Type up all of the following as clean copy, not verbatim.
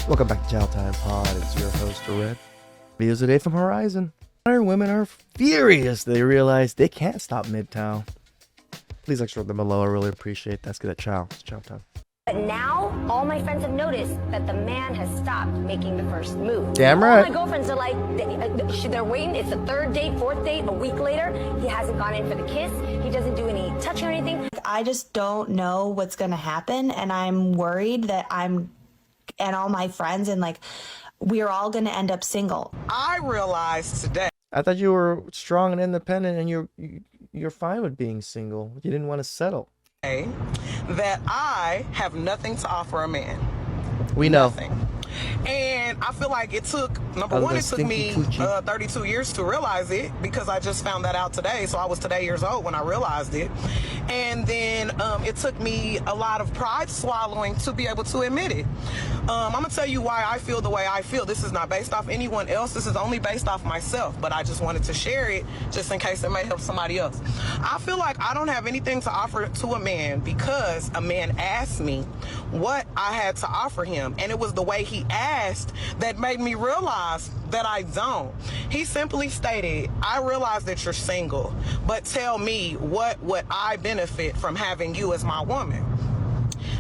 Welcome back to TheChowTimePod. It's your host, Red. Videos a day from Horizon. Modern women are furious. They realize they can't stop MGTOW. Please extract them below. I really appreciate that. Let's get a chow. It's chow time. But now, all my friends have noticed that the man has stopped making the first move. Damn right. All my girlfriends are like, they're waiting. It's the third date, fourth date, a week later. He hasn't gone in for the kiss. He doesn't do any touching or anything. I just don't know what's going to happen, and I'm worried that and all my friends, and like, we're all going to end up single. I realized today. I thought you were strong and independent and you're fine with being single. You didn't want to settle. That I have nothing to offer a man. We know. Nothing. And I feel like it took, number one, it took me 32 years to realize it, because I just found that out today. So I was today years old when I realized it. And then it took me a lot of pride swallowing to be able to admit it. I'm going to tell you why I feel the way I feel. This is not based off anyone else. This is only based off myself. But I just wanted to share it just in case it may help somebody else. I feel like I don't have anything to offer to a man because a man asked me what I had to offer him. And it was the way he asked that made me realize that I don't. He simply stated, I realize that you're single, but tell me, what would I benefit from having you as my woman?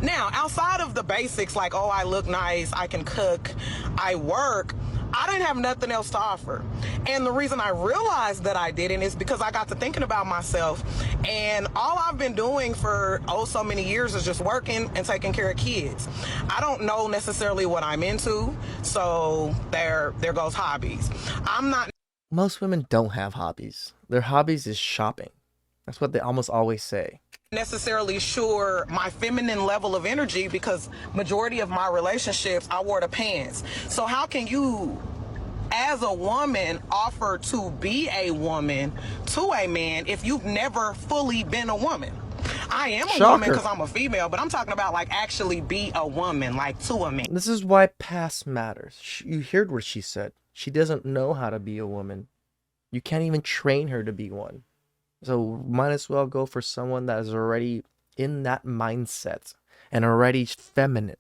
Now, outside of the basics like, oh, I look nice, I can cook, I work, I didn't have nothing else to offer. And the reason I realized that I didn't is because I got to thinking about myself, and all I've been doing for so many years is just working and taking care of kids. I don't know necessarily what I'm into, so there goes hobbies. I'm not. Most women don't have hobbies. Their hobbies is shopping. That's what they almost always say. Necessarily sure my feminine level of energy, because majority of my relationships I wore the pants. So how can you as a woman offer to be a woman to a man if you've never fully been a woman? I am a woman because I'm a female, but I'm talking about like actually be a woman, like to a man. This is why past matters. You heard what she said. She doesn't know how to be a woman. You can't even train her to be one. So might as well go for someone that is already in that mindset and already feminine.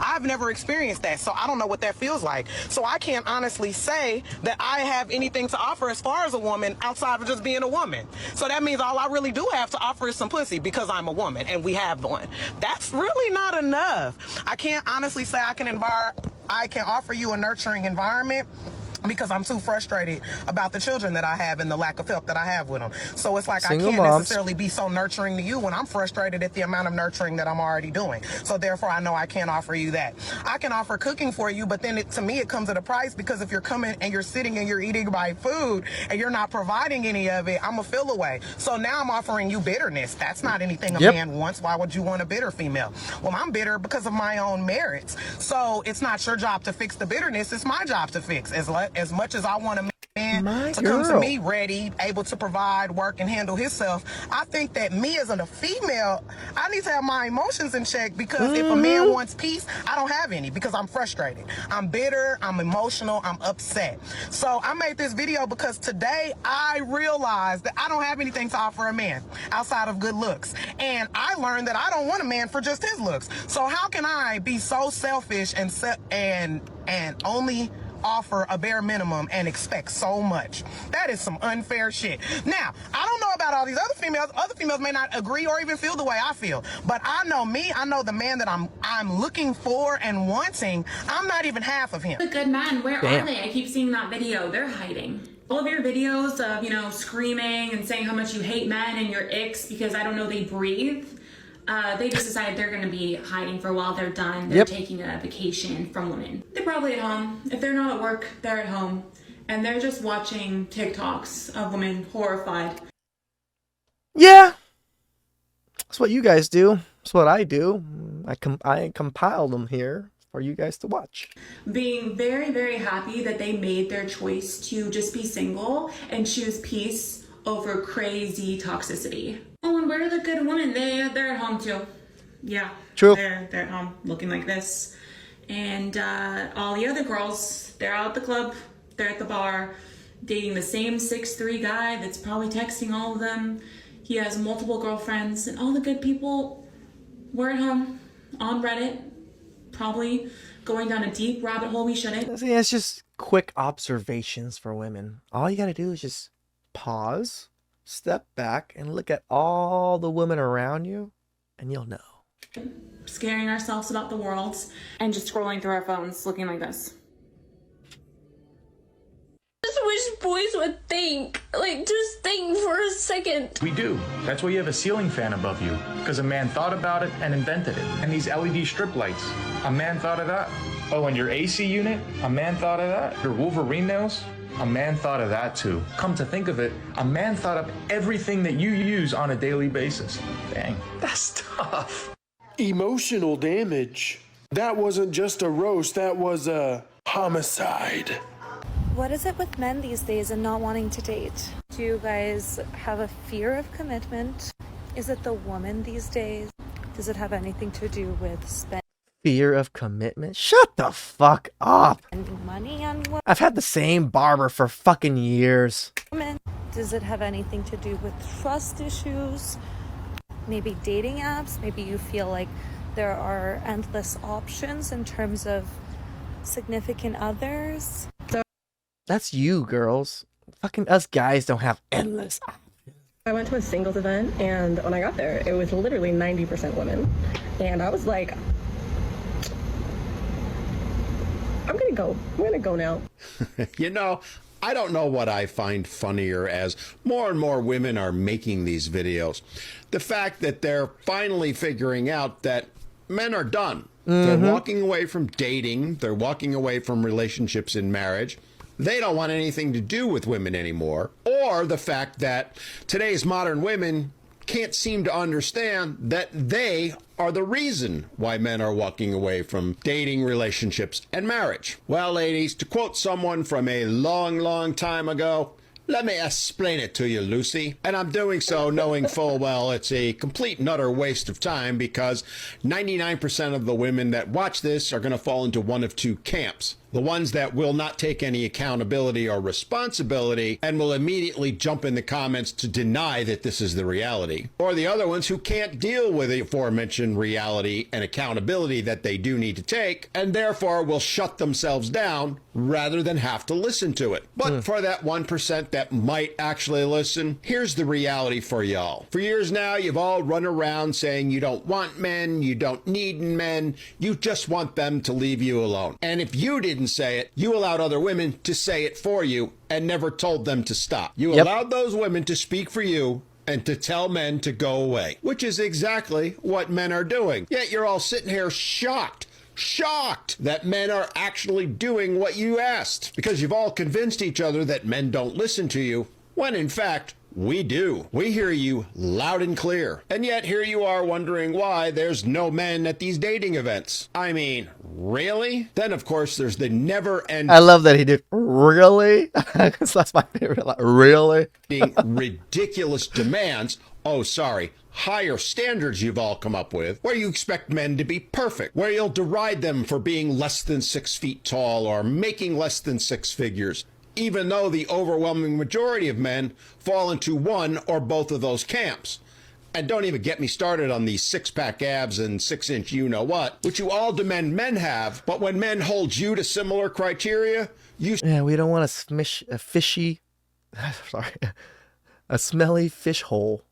I've never experienced that, so I don't know what that feels like. So I can't honestly say that I have anything to offer as far as a woman outside of just being a woman. So that means all I really do have to offer is some pussy because I'm a woman and we have one. That's really not enough. I can't honestly say I can offer you a nurturing environment, because I'm too frustrated about the children that I have and the lack of help that I have with them. So it's like I can't necessarily be so nurturing to you when I'm frustrated at the amount of nurturing that I'm already doing. So therefore, I know I can't offer you that. I can offer cooking for you, but then to me, it comes at a price, because if you're coming and you're sitting and you're eating my food and you're not providing any of it, I'm a feel away. So now I'm offering you bitterness. That's not anything a man wants. Why would you want a bitter female? Well, I'm bitter because of my own merits. So it's not your job to fix the bitterness. It's my job to fix. As much as I want a man to come to me ready, able to provide, work, and handle himself, I think that me as a female, I need to have my emotions in check, because if a man wants peace, I don't have any, because I'm frustrated. I'm bitter, I'm emotional, I'm upset. So I made this video because today I realized that I don't have anything to offer a man outside of good looks. And I learned that I don't want a man for just his looks. So how can I be so selfish and only offer a bare minimum and expect so much? That is some unfair shit. Now, I don't know about all these other females. Other females may not agree or even feel the way I feel, but I know me. I know the man that I'm looking for and wanting. I'm not even half of him. The good men, where are they? I keep seeing that video. They're hiding. All of your videos of, screaming and saying how much you hate men and your icks because I don't know they breathe. They just decided they're going to be hiding for a while. They're done. They're taking a vacation from women. They're probably at home. If they're not at work, they're at home. And they're just watching TikToks of women horrified. Yeah. That's what you guys do. That's what I do. I compile them here for you guys to watch. Being very, very happy that they made their choice to just be single and choose peace over crazy toxicity. Oh, and where are the good women? They're at home too. Yeah. True. They're at home looking like this. And all the other girls, they're out at the club, they're at the bar, dating the same 6'3" guy that's probably texting all of them. He has multiple girlfriends, and all the good people were at home on Reddit probably going down a deep rabbit hole we shouldn't. See, it's just quick observations for women. All you gotta do is just pause, step back, and look at all the women around you, and you'll know. Scaring ourselves about the world and just scrolling through our phones looking like this. Just wish boys would think. Like, just think for a second. We do. That's why you have a ceiling fan above you. Because a man thought about it and invented it. And these LED strip lights, a man thought of that. Oh, and your AC unit, a man thought of that. Your Wolverine nails, a man thought of that too. Come to think of it, a man thought of everything that you use on a daily basis. Dang, that's tough. Emotional damage. That wasn't just a roast, that was a homicide. What is it with men these days and not wanting to date? Do you guys have a fear of commitment? Is it the woman these days? Does it have anything to do with spending Fear of commitment? Shut the fuck up. money on I've had the same barber for fucking years. women? Does it have anything to do with trust issues? Maybe dating apps? Maybe you feel like there are endless options in terms of significant others? That's you, girls. Fucking us guys don't have endless. I went to a singles event, and when I got there, it was literally 90% women. And I was like, I'm gonna go now. You know, I don't know what I find funnier as more and more women are making these videos. The fact that they're finally figuring out that men are done. They're walking away from dating. They're walking away from relationships in marriage. They don't want anything to do with women anymore. Or the fact that today's modern women can't seem to understand that they are the reason why men are walking away from dating, relationships, and marriage. Well, ladies, to quote someone from a long, long time ago, let me explain it to you, Lucy. And I'm doing so knowing full well it's a complete and utter waste of time because 99% of the women that watch this are going to fall into one of two camps. The ones that will not take any accountability or responsibility and will immediately jump in the comments to deny that this is the reality. Or the other ones who can't deal with the aforementioned reality and accountability that they do need to take and therefore will shut themselves down rather than have to listen to it. But for that 1% that might actually listen, here's the reality for y'all. For years now, you've all run around saying you don't want men, you don't need men, you just want them to leave you alone. And if you didn't say it, you allowed other women to say it for you and never told them to stop. You allowed those women to speak for you and to tell men to go away, which is exactly what men are doing. Yet you're all sitting here shocked that men are actually doing what you asked because you've all convinced each other that men don't listen to you, when in fact, we do. We hear you loud and clear. And yet here you are wondering why there's no men at these dating events. I mean, really? Then, of course, there's the never-ending... I love that he did, really? That's my favorite. Like, really? ridiculous demands. Oh, sorry. Higher standards you've all come up with, where you expect men to be perfect, where you'll deride them for being less than 6 feet tall or making less than six figures, even though the overwhelming majority of men fall into one or both of those camps. And don't even get me started on these six-pack abs and 6-inch you-know-what, which you all demand men have, but when men hold you to similar criteria, you... Yeah, we don't want a fishy... Sorry. A smelly fish hole.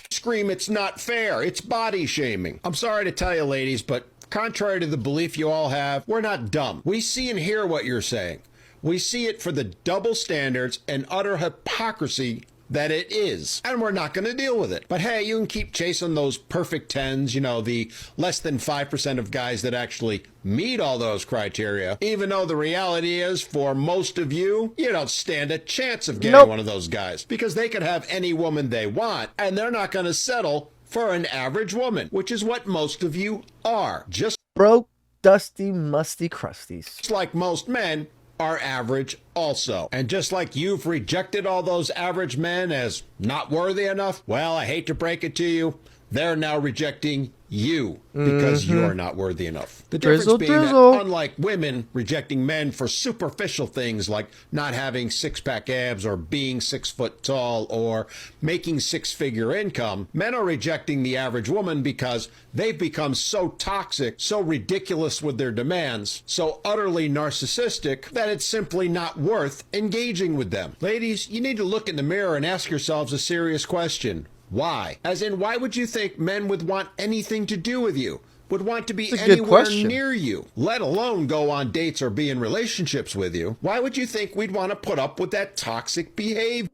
Scream it's not fair. It's body shaming. I'm sorry to tell you, ladies, but contrary to the belief you all have, we're not dumb. We see and hear what you're saying. We see it for the double standards and utter hypocrisy that it is, and we're not going to deal with it. But hey, you can keep chasing those perfect 10s, you know, the less than 5% of guys that actually meet all those criteria, even though the reality is, for most of you, you don't stand a chance of getting one of those guys, because they could have any woman they want, and they're not going to settle for an average woman, which is what most of you are. Just broke, dusty, musty crusties. Just like most men are average also. And just like you've rejected all those average men as not worthy enough, well, I hate to break it to you, they're now rejecting you because you're not worthy enough. The Drizzle, difference being drizzle. that unlike women rejecting men for superficial things like not having six-pack abs or being 6 foot tall or making six-figure income, men are rejecting the average woman because they've become so toxic, so ridiculous with their demands, so utterly narcissistic that it's simply not worth engaging with them. Ladies, you need to look in the mirror and ask yourselves a serious question. Why? As in, why would you think men would want anything to do with you? Would want to be That's a good anywhere question. near you, let alone go on dates or be in relationships with you? Why would you think we'd want to put up with that toxic behavior?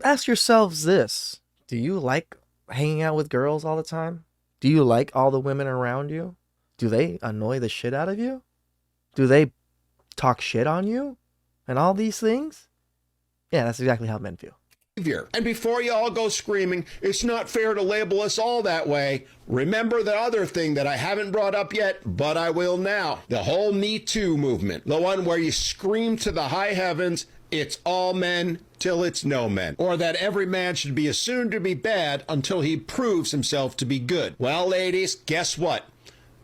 Ask yourselves this. Do you like hanging out with girls all the time? Do you like all the women around you? Do they annoy the shit out of you? Do they talk shit on you? And all these things? Yeah, that's exactly how men feel. And before you all go screaming, it's not fair to label us all that way, remember the other thing that I haven't brought up yet, but I will now. The whole Me Too movement. The one where you scream to the high heavens, it's all men till it's no men. Or that every man should be assumed to be bad until he proves himself to be good. Well, ladies, guess what?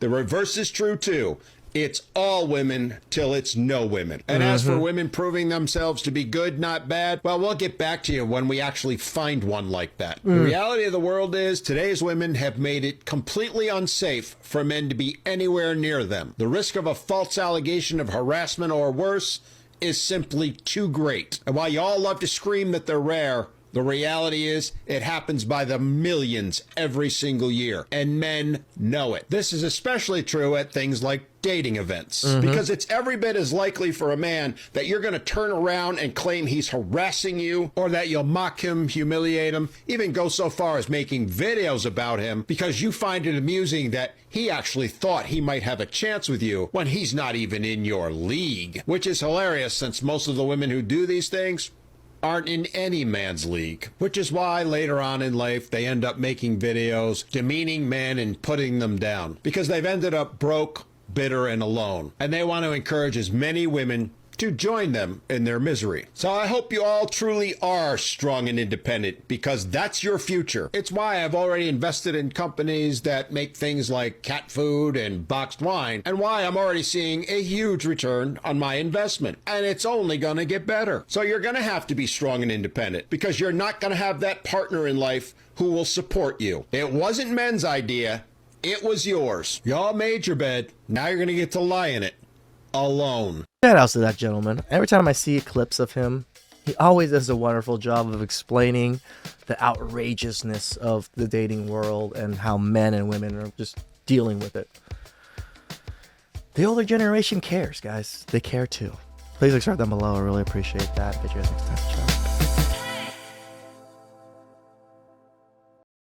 The reverse is true too. It's all women till it's no women. And as for women proving themselves to be good, not bad, well, we'll get back to you when we actually find one like that. The reality of the world is today's women have made it completely unsafe for men to be anywhere near them. The risk of a false allegation of harassment or worse is simply too great. And while you all love to scream that they're rare, the reality is it happens by the millions every single year, and men know it. This is especially true at things like dating events, because it's every bit as likely for a man that you're going to turn around and claim he's harassing you, or that you'll mock him, humiliate him, even go so far as making videos about him because you find it amusing that he actually thought he might have a chance with you when he's not even in your league, which is hilarious since most of the women who do these things aren't in any man's league, which is why later on in life they end up making videos demeaning men and putting them down because they've ended up broke, bitter, and alone, and they want to encourage as many women to join them in their misery. So I hope you all truly are strong and independent because that's your future. It's why I've already invested in companies that make things like cat food and boxed wine, and why I'm already seeing a huge return on my investment. And it's only gonna get better. So you're gonna have to be strong and independent because you're not gonna have that partner in life who will support you. It wasn't men's idea, it was yours. Y'all made your bed, now you're gonna get to lie in it. Alone. Shout out to that gentleman. Every time I see clips of him, he always does a wonderful job of explaining the outrageousness of the dating world and how men and women are just dealing with it. The older generation cares, guys. They care too. Please subscribe down below. I really appreciate that. Catch you guys next time. Ciao.